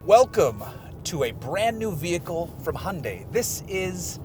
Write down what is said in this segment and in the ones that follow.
Welcome to a brand new vehicle from Hyundai. This is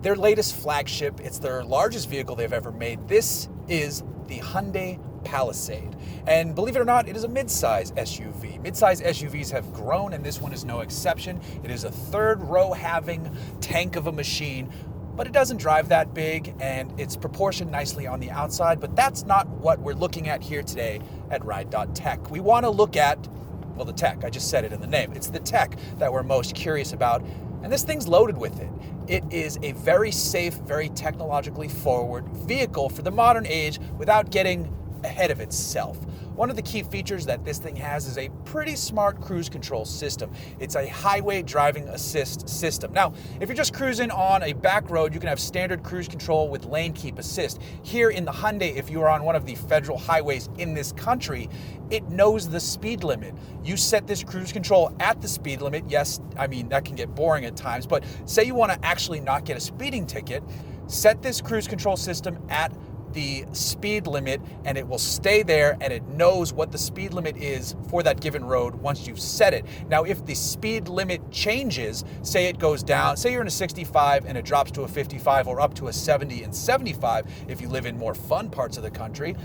their latest flagship. It's their largest vehicle they've ever made. This is the Hyundai Palisade. And believe it or not, it is a mid-size SUV. Mid-size SUVs have grown, and this one is no exception. It is a third-row having tank of a machine, but it doesn't drive that big, and it's proportioned nicely on the outside. But that's not what we're looking at here today at Ride.Tech. We want to look at, well, the tech. I just said it in the name. It's the tech that we're most curious about, and this thing's loaded with it. It is a very safe, very technologically forward vehicle for the modern age without getting ahead of itself. One of the key features that this thing has is a pretty smart cruise control system. It's a highway driving assist system. Now, if you're just cruising on a back road, you can have standard cruise control with lane keep assist. Here in the Hyundai, if you are on one of the federal highways in this country, it knows the speed limit. You set this cruise control at the speed limit. Yes, I mean, that can get boring at times, but say you want to actually not get a speeding ticket, set this cruise control system at the speed limit, and it will stay there, and it knows what the speed limit is for that given road once you've set it. Now, if the speed limit changes, say it goes down, say you're in a 65 and it drops to a 55 or up to a 70 and 75, if you live in more fun parts of the country,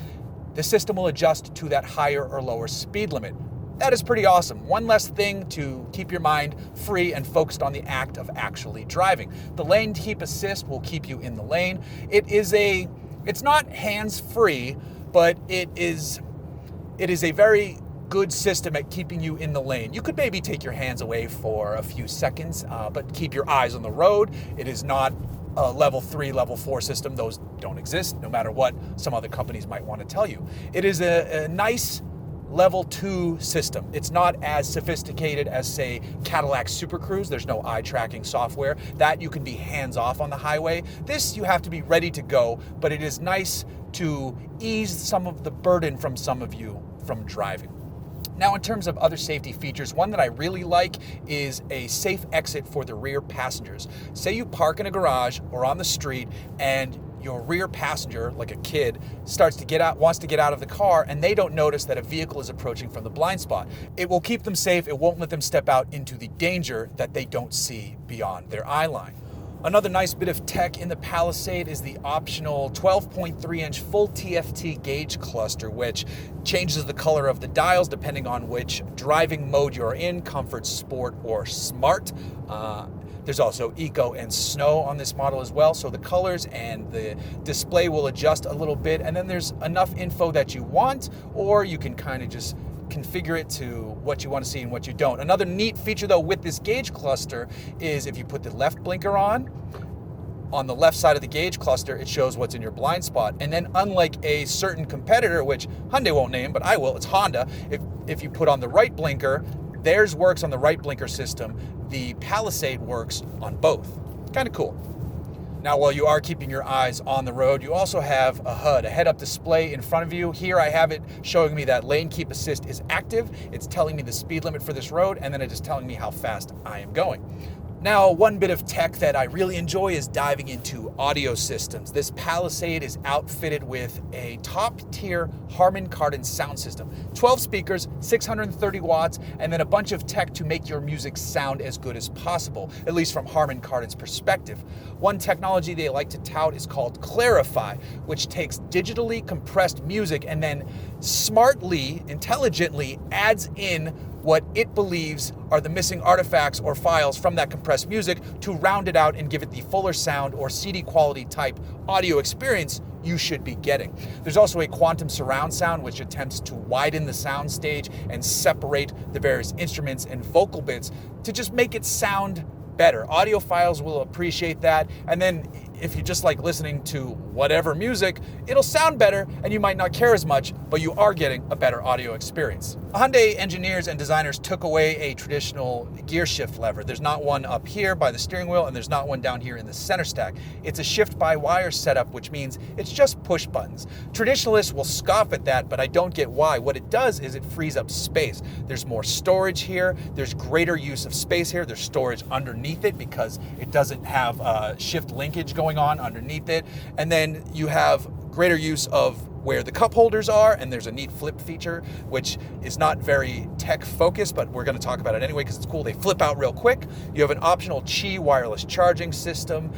the system will adjust to that higher or lower speed limit. That is pretty awesome. One less thing to keep your mind free and focused on the act of actually driving. The lane keep assist will keep you in the lane. It's not hands-free, but it is a very good system at keeping you in the lane. You could maybe take your hands away for a few seconds, but keep your eyes on the road. It is not a level 3, level 4 system. Those don't exist, no matter what some other companies might want to tell you. It is a nice level 2 system. It's not as sophisticated as, say, Cadillac Super Cruise. There's no eye tracking software. That you can be hands off on the highway. This you have to be ready to go, but it is nice to ease some of the burden from some of you from driving. Now, in terms of other safety features, one that I really like is a safe exit for the rear passengers. Say you park in a garage or on the street and your rear passenger, like a kid, wants to get out of the car, and they don't notice that a vehicle is approaching from the blind spot. It will keep them safe. It won't let them step out into the danger that they don't see beyond their eye line. Another nice bit of tech in the Palisade is the optional 12.3-inch full TFT gauge cluster, which changes the color of the dials depending on which driving mode you're in, comfort, sport, or smart. There's also eco and snow on this model as well, so the colors and the display will adjust a little bit, and then there's enough info that you want, or you can kind of just configure it to what you want to see and what you don't. Another neat feature though with this gauge cluster is if you put the left blinker on the left side of the gauge cluster, it shows what's in your blind spot. And then unlike a certain competitor, which Hyundai won't name, but I will, it's Honda, if you put on the right blinker, theirs works on the right blinker system. The Palisade works on both. Kind of cool. Now, while you are keeping your eyes on the road, you also have a HUD, a head-up display in front of you. Here I have it showing me that lane keep assist is active. It's telling me the speed limit for this road, and then it is telling me how fast I am going. Now, one bit of tech that I really enjoy is diving into audio systems. This Palisade is outfitted with a top-tier Harman Kardon sound system. 12 speakers, 630 watts, and then a bunch of tech to make your music sound as good as possible, at least from Harman Kardon's perspective. One technology they like to tout is called Clarify, which takes digitally compressed music and then smartly, intelligently adds in what it believes are the missing artifacts or files from that compressed music to round it out and give it the fuller sound or CD quality type audio experience you should be getting. There's also a quantum surround sound which attempts to widen the sound stage and separate the various instruments and vocal bits to just make it sound better. Audiophiles will appreciate that, and then if you just like listening to whatever music, it'll sound better and you might not care as much, but you are getting a better audio experience. Hyundai engineers and designers took away a traditional gear shift lever. There's not one up here by the steering wheel, and there's not one down here in the center stack. It's a shift-by-wire setup, which means it's just push buttons. Traditionalists will scoff at that, but I don't get why. What it does is it frees up space. There's more storage here. There's greater use of space here. There's storage underneath it because it doesn't have shift linkage going on underneath it. And then you have greater use of where the cup holders are, and there's a neat flip feature, which is not very tech focused, but we're going to talk about it anyway because it's cool. They flip out real quick. You have an optional Qi wireless charging system.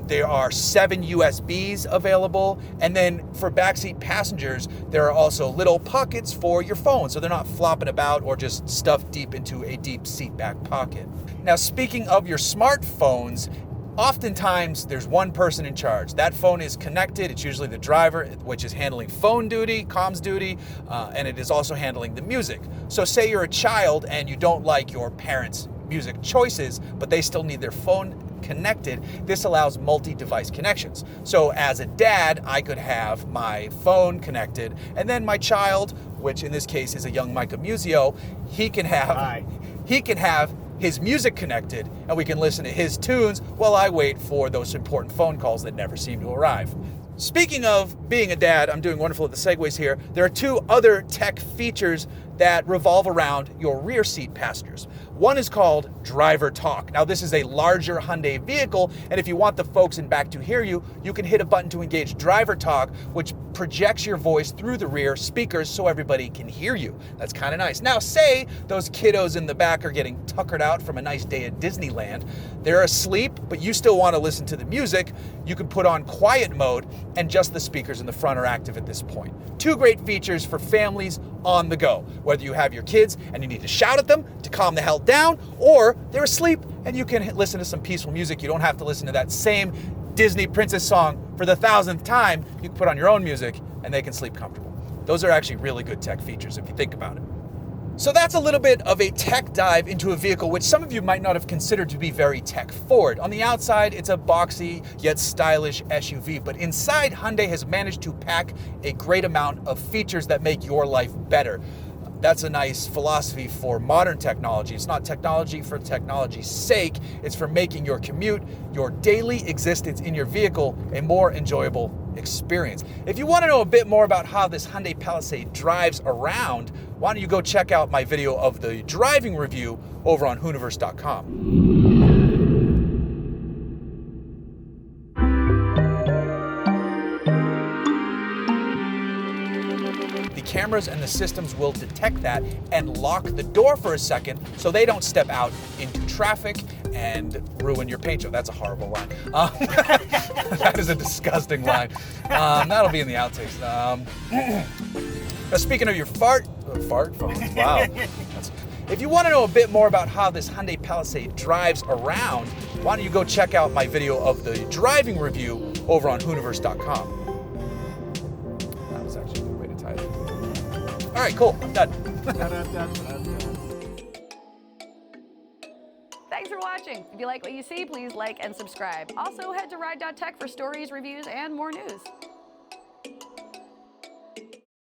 There are 7 USBs available, and then for backseat passengers, there are also little pockets for your phone, so they're not flopping about or just stuffed deep into a deep seat back pocket. Now, speaking of your smartphones, oftentimes there's one person in charge. That phone is connected. It's usually the driver, which is handling phone duty, comms duty, and it is also handling the music. So say you're a child and you don't like your parents' music choices, but they still need their phone connected. This allows multi-device connections. So as a dad, I could have my phone connected, and then my child, which in this case is a young Micah Musio, he can have his music connected, and we can listen to his tunes while I wait for those important phone calls that never seem to arrive. Speaking of being a dad, I'm doing wonderful at the segues here. There are 2 other tech features that revolve around your rear seat passengers. One is called Driver Talk. Now, this is a larger Hyundai vehicle, and if you want the folks in back to hear you, you can hit a button to engage Driver Talk, which projects your voice through the rear speakers so everybody can hear you. That's kind of nice. Now, say those kiddos in the back are getting tuckered out from a nice day at Disneyland. They're asleep, but you still want to listen to the music. You can put on quiet mode, and just the speakers in the front are active at this point. 2 great features for families on the go, whether you have your kids and you need to shout at them to calm the hell down, or they're asleep and you can listen to some peaceful music. You don't have to listen to that same Disney princess song for the 1,000th time. You can put on your own music and they can sleep comfortable. Those are actually really good tech features if you think about it. So that's a little bit of a tech dive into a vehicle which some of you might not have considered to be very tech forward. On the outside, it's a boxy yet stylish SUV, but inside, Hyundai has managed to pack a great amount of features that make your life better. That's a nice philosophy for modern technology. It's not technology for technology's sake. It's for making your commute, your daily existence in your vehicle, a more enjoyable experience. If you want to know a bit more about how this Hyundai Palisade drives around, why don't you go check out my video of the driving review over on Hooniverse.com. Cameras and the systems will detect that and lock the door for a second so they don't step out into traffic and ruin your paint job. That's a horrible line. That is a disgusting line. That'll be in the outtakes. Now, speaking of your fart phones, wow. If you want to know a bit more about how this Hyundai Palisade drives around, why don't you go check out my video of the driving review over on Hooniverse.com. That was actually a good way to tie it. All right, cool. I'm done. Thanks for watching. If you like what you see, please like and subscribe. Also, head to Ride.Tech for stories, reviews, and more news.